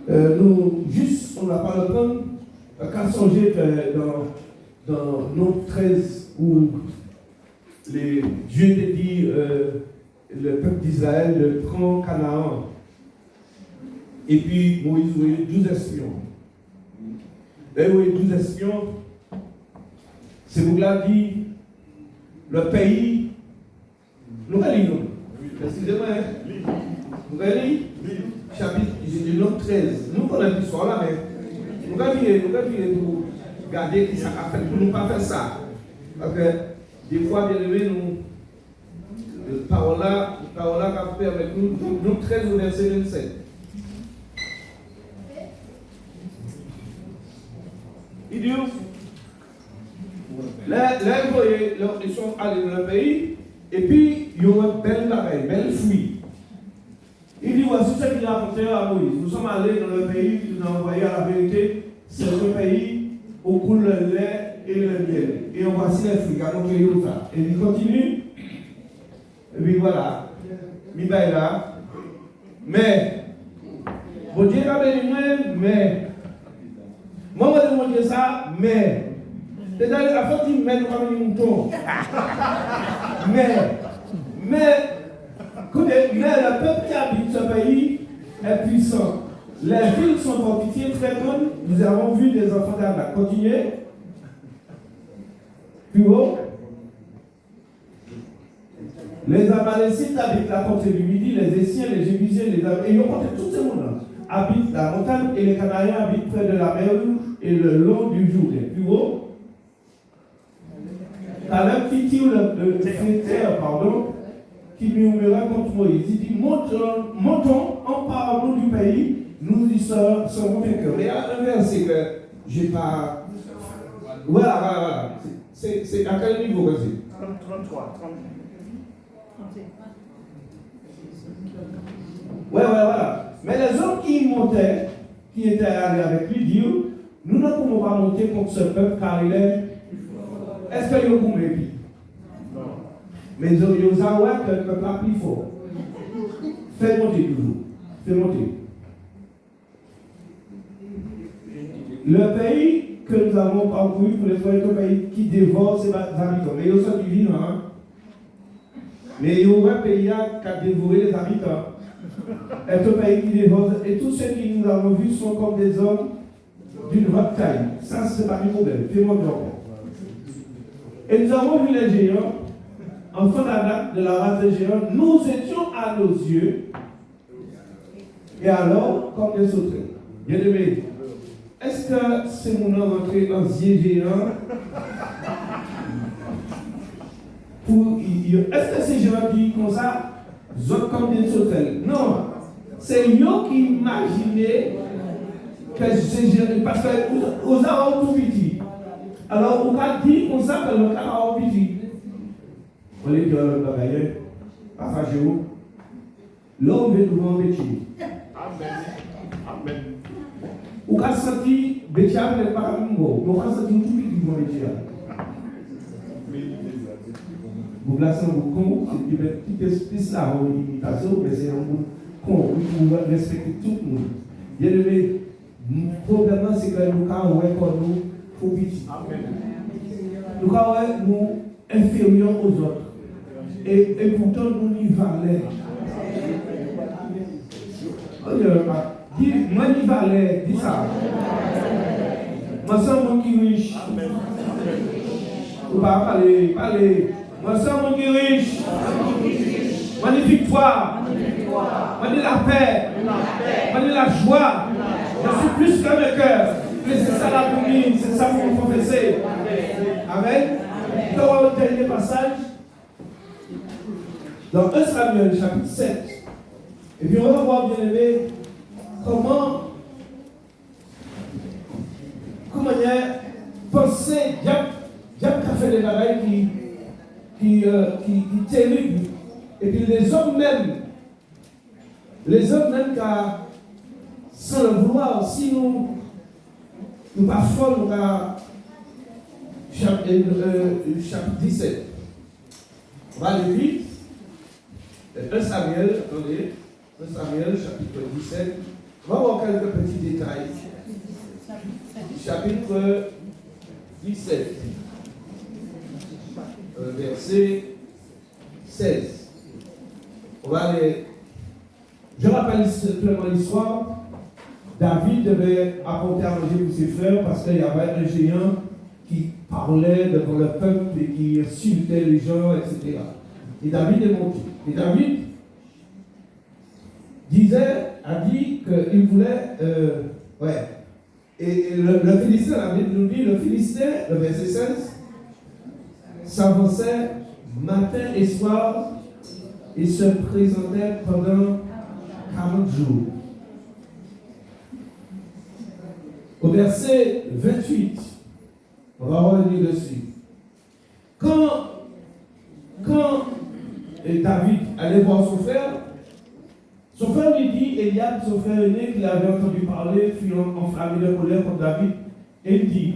là. Nous, juste, on n'a pas le temps, qu'à songer dans Nombre 13, où Dieu dit le peuple d'Israël prend Canaan. Et puis Moïse voyait 12 espions. Et oui, 12 espions. C'est vous là dit le pays. Nous allons. Excusez-moi. Nous allons. Chapitre du Nombre 13. Nous connaissons l'histoire là, mais nous allons pour garder qui ça a fait pour ne pas faire ça. Parce que des fois, bien aimé, nous, parole là qu'a fait avec nous, Nombre 13 au verset 27. Il dit, là, ils sont allés dans le pays, et puis, ils ont une belle fruit. Il dit, voici ce qu'il a apporté à Moïse. Nous sommes allés dans le pays, nous avons envoyé à la vérité, c'est un pays où coule le lait et le miel. Et on voici les fruits, car on fait ça. Et il continue, et puis voilà, il va là. Mais, bon Dieu a béni moi, mais, moi, je vais demander ça, mais. C'est-à-dire, la fois qu'il mène comme un mouton. Mais, le peuple qui habite ce pays est puissant. Les villes sont fortifiées très bonnes. Nous avons vu des enfants d'Anak. Continuez. Plus haut. Les Amalécites habitent la portée du midi, les Essiens, les Jébusiens, les Américains, et ils ont compté tous ces mondes-là. Habitent la montagne et les Cananéens habitent près de la mer Rouge et le long du Jourdain. Plus haut. Caleb fit le Phétéen, qui murmura contre Moïse. Il dit, montons, emparons-nous du pays, nous y serons vainqueurs. Mais il y a un verset que je n'ai pas. Voilà. C'est à quel niveau que c'est 33. Voilà. Mais les hommes qui montaient, qui étaient allés avec lui, disent, nous ne pouvons pas monter contre ce peuple car il est. Est-ce qu'il y a beaucoup de vie? Non. Mais ils ont dit que le peuple a plus fort. Fais monter toujours. Fais monter. Le pays que nous avons parcouru pour les un pays qui dévore ses habitants. Mais ils sont divins, hein? Mais il y a un pays qui a dévoré les habitants. C'est un pays qui dévore. Et tous ceux qui nous avons vus sont comme des hommes d'une grande taille. Ça, c'est pas du problème. Fais monter encore. Et nous avons vu les géants, enfants d'Anak, de la race des géants, nous étions à nos yeux, et alors, comme des sauterelles. Bien aimé, est-ce que c'est mon nom rentré dans ce géant est-ce que ces gens disent comme ça, zot comme des sauterelles? Non, c'est eux qui imaginaient que ces géants, parce que vous avez tout petit. Alors, on a dit qu'on s'appelle le caractère petit. On est dans le bagaille, à Fagéo. L'homme est devant Béti. Amen. Ou qu'a senti Béti n'est pas un mot. Ou qu'a senti tout devant Béti. Vous placez un con, c'est une petite espèce là, en imitation, mais c'est un con, vous pouvez respecter tout le monde. Bien aimé, le problème c'est que nous avons nous trop petit. Nous avons inférieurs aux autres. Et pourtant, nous y valons. Moi, je valais, dis ça. Moi, c'est mon qui riche. Vous pas parler. Moi, c'est mon qui riche. Moi, de victoire. Moi, de la paix. Moi, de la joie. Je suis plus qu'un vainqueur. Mais c'est ça la commune, c'est ça pour confesser. Amen. Dans le dernier passage, dans 1 Samuel, chapitre 7, et puis on va voir, bien aimé, comment il y a pensé, Diable qui a fait des bagailles qui terribles. Et puis les hommes même qui, sans le vouloir, si nous parfois, nous avons chapitre 17. On va aller vite. 1 Samuel, attendez. 1 Samuel, chapitre 17. On va voir quelques petits détails. Chapitre 17. Verset 16. On va aller. Je rappelle simplement l'histoire. David devait apporter à manger pour ses frères parce qu'il y avait un géant qui parlait devant le peuple et qui insultait les gens, etc. Et David est monté. Et David a dit qu'il voulait. Et le Philistin, la Bible nous dit, le Philistin, le verset 16, s'avançait matin et soir et se présentait pendant 40 jours. Au verset 28, on va revenir dessus. Quand David allait voir son frère lui dit, Eliab, son frère aîné, qu'il avait entendu parler, fut enflammé de colère contre David, et il dit,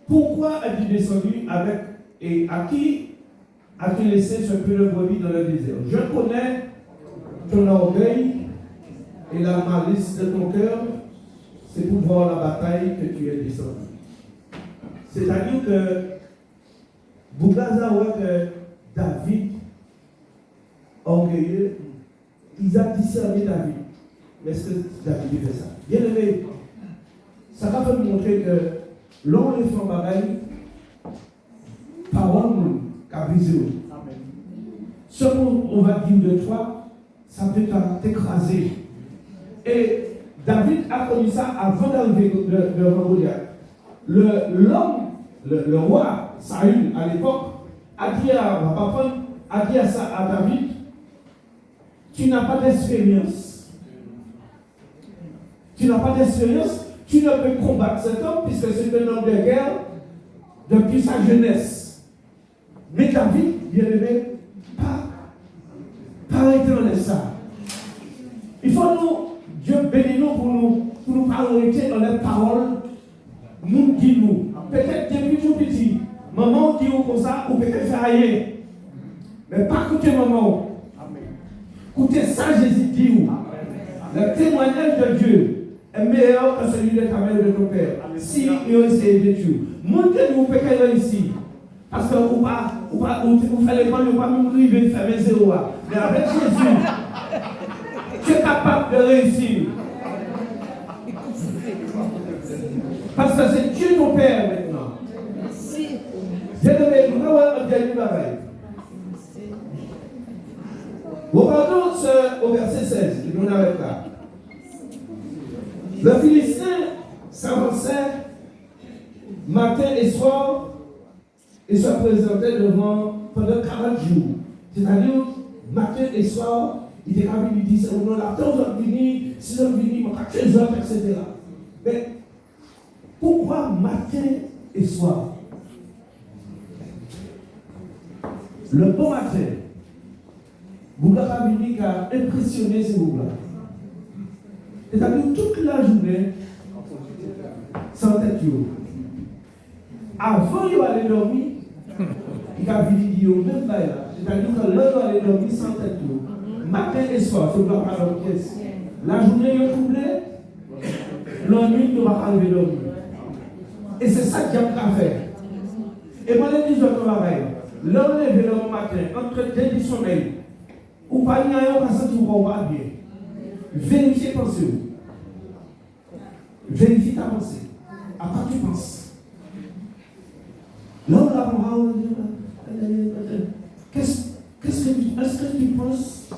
pourquoi es-tu descendu avec, et à qui as-tu laissé ce peu de brebis dans le désert? Je connais ton orgueil et la malice de ton cœur, c'est pour voir la bataille que tu es descendu. C'est-à-dire que Bougaza voit que David, orgueilleux, il a discerné David. Mais est-ce que David fait ça? Bien aimé, ça va nous montrer que l'on les fait en bagaille, parole qu'a brisé. Ce qu'on va dire de toi, ça peut t'écraser. Et David a connu ça avant d'arriver devant Goliath. Le roi Saül à l'époque a dit à David, tu n'as pas d'expérience. Tu n'as pas d'expérience, tu ne peux combattre cet homme puisque c'est un homme de guerre depuis sa jeunesse. Mais David, bien aimé, pas arrêter dans ça. Il faut Dieu bénit nous pour nous arrêter dans les paroles, nous qui nous. Peut-être depuis tout petit, maman dit comme ça, ou peut-être faire rien. Mais pas écouter maman. Écoutez ça, Jésus dit. Le témoignage de Dieu est meilleur que celui de ta mère et de ton père. Si il essaie de Dieu. Montrez-nous peut-être ici. Parce que vous faites les bandes, vous ne pouvez pas même arriver à faire zéro. Mais avec Jésus, tu es capable de réussir. Parce que c'est Dieu ton Père maintenant. J'ai donné un dernier travail. Regardons au verset 16, que nous n'avons pas. Le Philistin s'avançait matin et soir et se présentait devant pendant 40 jours. C'est-à-dire, matin et soir, il était capable de dire, on a tant de venir, si on venir, on a 15 heures, etc. Mais pourquoi matin et soir? Le bon matin, vous avez venir qu'à impressionner ces groupes-là. C'est-à-dire toute la journée, sans tête. Avant de aller dormir, il a vidéo même là. C'est-à-dire que l'heure de aller dormir sans tête. Matin et soir, c'est pas dans la pièce. La journée est troublée, la nuit ne va pas arriver dormir. Et c'est ça que j'aime faire. Et moi, les 10 heures de travail, l'heure de lever le matin, entre deux du sommeil, ou pas y aller, on va sentir qu'on va bien. Vérifiez pensée. Vérifie ta pensée. À quoi tu penses? Là, on la parole, est-ce que tu penses?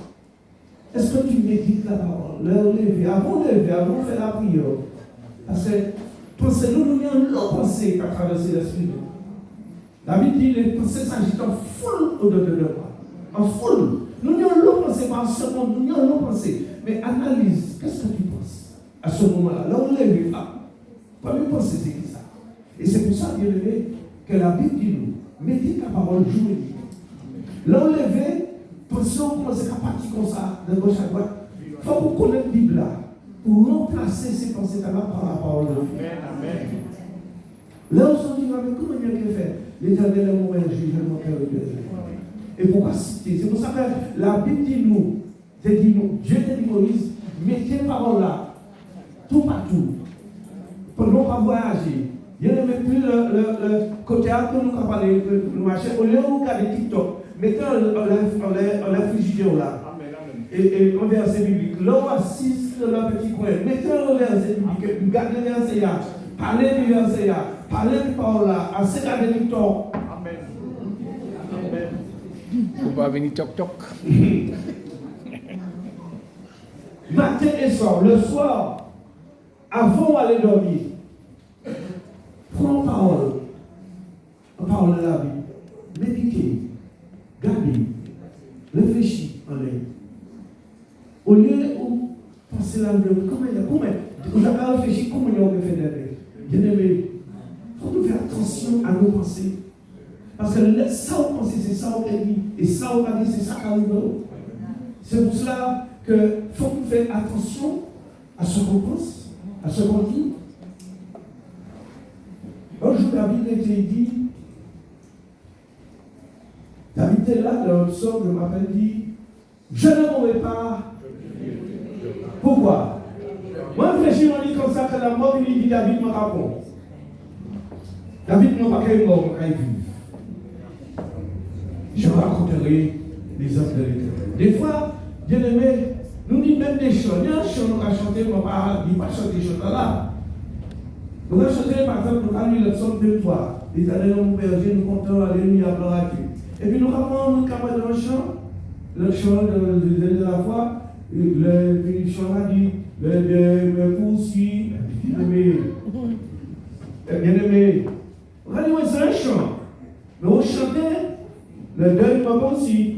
Est-ce que tu médites la parole? L'heure lever, avant de faire la prière. Parce que pensez-nous, nous avons une pensée qui a traversé l'esprit. David dit, les pensées s'agitent en foule au-dedans de moi. En foule. Nous avons l'eau pensée par ce monde, nous avons l'eau pensée. Mais analyse, qu'est-ce que tu penses à ce moment-là? Là, on lève pas. Première pensée, c'est qui ça? Et c'est pour ça, bien aimé, que la Bible dit nous, médite la parole jour et nuit. Là, on lève, pensez, on commence à partir comme ça, de gauche à droite. Il faut qu'on connaisse la Bible là, pour remplacer ces pensées-là par la parole de Dieu. Amen. Là, on se dit, mais comment il y a fait? L'Éternel est mon juge, mon cœur de Dieu. Et pourquoi citer? C'est pour ça que la Bible dit nous, Dieu t'a dit Moïse, mettez la parole là, tout partout, pour ne pas voyager. Il n'y a même plus le côté à nous qui parler le marché. Au lieu de regarder TikTok, mettez un frigidaire là. Et un verset biblique. Là, on assiste dans le petit coin. Mettez un verset biblique, regardez le verset là, parlez du verset là, parlez de parole là, assez garder TikTok. Amen. Faut pas venir toc. Matin et soir, le soir, avant d'aller dormir, prends parole de la Bible, méditez, gardez, réfléchis en elle. Au lieu de penser la Bible, comment vous avez réfléchi, comment on peut faire des bien aimé, il faut nous faire attention à nos pensées. Parce que ça, on pense, c'est ça, on dit, et ça, on va dire, c'est ça qui arrive. C'est pour cela qu'il faut qu'on fasse attention à ce qu'on pense, à ce qu'on dit. Un jour, David était dit, David est là dans le psaume, je m'appelle dit, je ne mourrai pas. Pourquoi? Moi, je réfléchis, on dit comme ça, que la mort, il dit, David me répond. David n'a pas qu'à mort, mais qu'à vivre. Je raconterai les œuvres de l'Éternel. Des fois, bien aimé, nous disons même des chants. Il y a un chant qu'on a chanté, on va pas chanter des chants là. On a chanté, par exemple, nous avons lu le psaume 23. L'Éternel est mon berger, nous comptons, alléluia, gloire à Dieu. Et puis nous avons dans le chant de la foi, le chant a dit, le poursuit, bien aimé. On a dit, c'est un chant. Mais on chantait. Le deuil m'a aussi.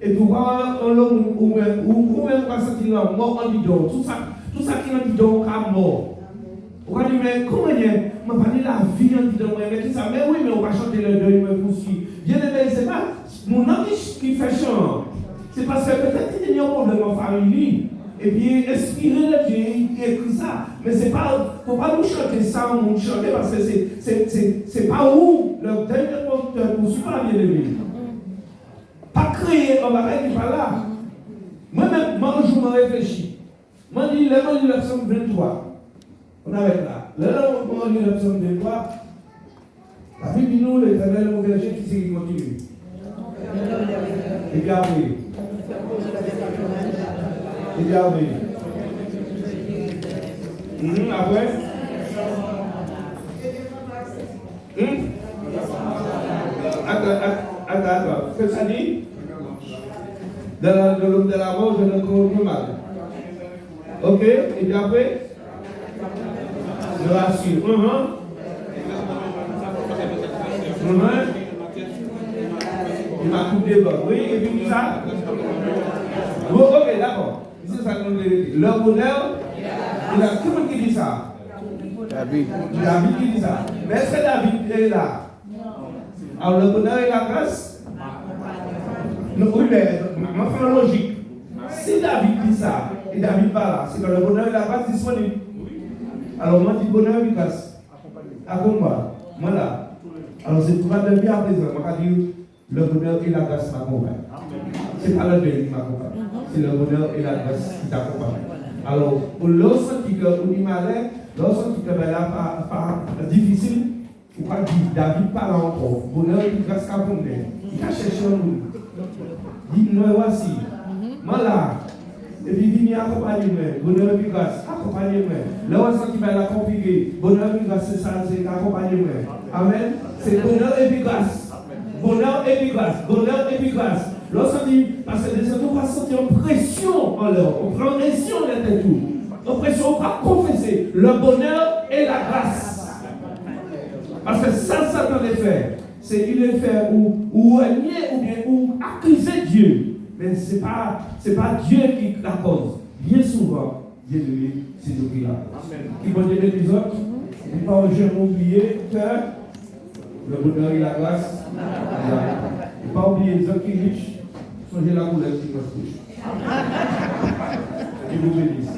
Et pour voir un homme ou même pas sentir la mort en bidon. Tout ça qui est en bidon, est mort. On va dire, mais comment il y a? On va parler de la vie en bidon. Mais qui ça? Mais oui, mais on va chanter le deuil m'a aussi. Bien aimé, c'est pas mon nom qui fait chant. C'est parce que peut-être qu'il y a un problème en famille. Et puis, inspirer le Dieu, il écrit ça. Mais c'est pas, faut pas nous chanter ça, nous chanter parce que c'est pas où le deuil ne poursuit pas bien aimé. Pas créer un bagage qui n'est pas là. Moi-même, moi, je me réfléchis. Moi, je dis, le psaume 23. On arrête là. Moi, je dis le psaume 23. La Bible dit nous, l'Éternel, mon berger, qui c'est qui continue. Et puis après. Et puis après. Après. Attends. Qu'est-ce que ça dit? Dans l'homme de la mort, je ne connais plus mal. Ok? Et puis après? Je rassure. Il m'a coupé des bords. Oui, et puis tout ça? Bon, ok, d'accord. C'est ça qu'on dit. Le bonheur, il a tout le monde qui dit ça. David qui dit ça. Mais est-ce que David est là? Alors le bonheur et la grâce? Non, oui, mais moi, je fais la logique. Si David dit ça, et David pas là, c'est que le bonheur et la grâce disponible. Alors, moi, je dis bonheur et grâce. À combat. Moi là. Alors, c'est pour la vie à présent. Moi, je dis le bonheur et la grâce m'accompagnent. Ce n'est pas le deuil qui m'accompagne. C'est le bonheur et la grâce qui t'accompagnent. Alors, pour lorsque tu es malin, lorsque tu es pas difficile, ou pas dire David parle encore. Bonheur et grâce m'accompagnent. Il a cherché un monde. Dis-moi voici. Moi là. Et puis, viens accompagner-moi. Bonheur et grâce, accompagnez-moi. Lorsque tu vas la compliquer, bonheur et grâce, c'est ça, c'est accompagner-moi. Amen. C'est bonheur et grâce. Bonheur et grâce. Bonheur et grâce. Lorsqu'on dit, parce que les autres vont sentir une pression en leur, on prend pression dans tête tout. Une pression, on va confesser le bonheur et la grâce. Parce que ça, Satan les fait. C'est il les fait ou nier ou bien ou accuser Dieu. Mais ce n'est pas Dieu qui la cause. Bien souvent, Dieu lui, c'est nous qui la cause. Qui va dire l'épisode, il ne faut pas jamais oublier que le bonheur et la grâce. Il ne faut pas oublier les hommes qui riches. Songez la couleur qui me touche. Dieu vous bénisse.